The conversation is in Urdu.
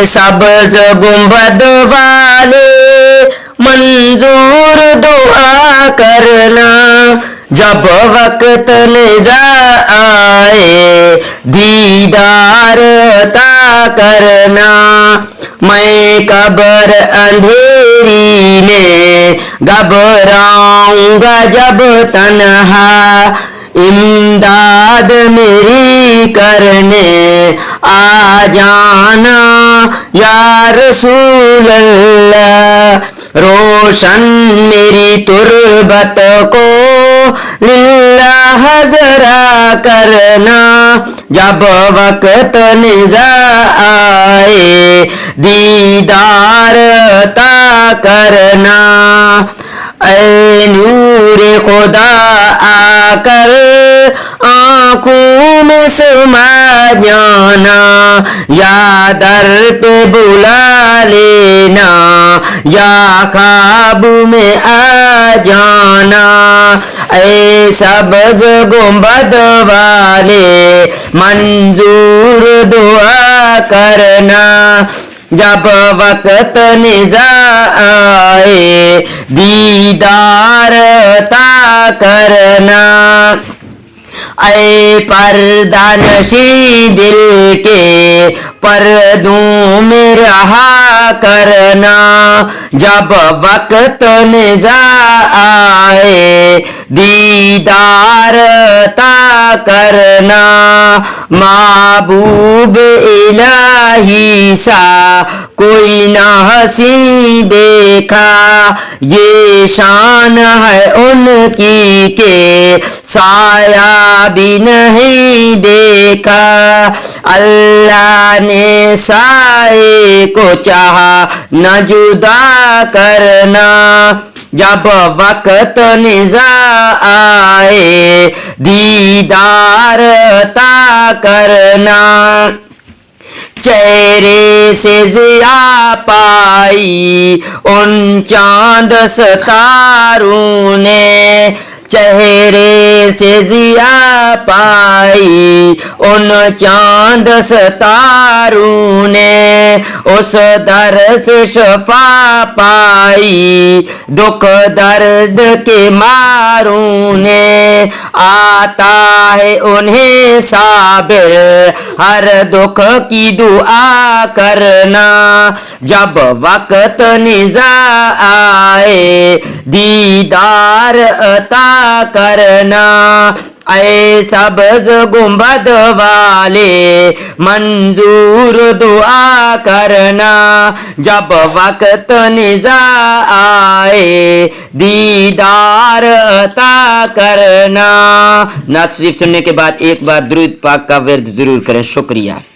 سبز گنبد والے منظور دعا کرنا، جب وقت نظر آئے دیدار عطا کرنا۔ میں قبر اندھیری میں گھبراؤں گا جب تنہا، امداد میری کرنے آ جانا یا رسول اللہ۔ روشن میری تربت کو للہ ذرا کرنا، جب وقت نظر آئے دیدار عطا کرنا۔ اے نور خدا آ کر آنکھوں میں سما جانا، یا در پہ بلا لینا یا خواب میں آ جانا۔ اے سبز گنبد والے منظور دعا کرنا، جب وقت نظر آئے دیدار عطا کرنا۔ اے پردہ نشیں دل کے پردوں میں رہا کرنا، جب وقت نظر آئے دیدار عطا کرنا۔ محبوب الہی سا کوئی نہ ہنسی دیکھا، یہ شان ہے ان کی کہ سایہ بھی نہیں دیکھا۔ اللہ نے سائے کو چاہا نہ جدا کرنا، جب وقت نظر آئے دیدار عطا کرنا۔ چہرے سے ضیاء پائی ان چاند ستاروں نے، چہرے سے ضیاء پائی ان چاند ستاروں نے، اس در سے شفا پائی دکھ درد کے ماروں نے۔ آتا ہے انہیں صابر ہر دکھ کی دعا کرنا، جب وقت نظر آئے دیدار عطا کرنا۔ اے سبز گنبد والے منظور دعا کرنا، جب وقت نظر آئے دیدار عطا کرنا۔ نعت شریف سننے کے بعد ایک بار درود پاک کا ورد ضرور کریں۔ شکریہ۔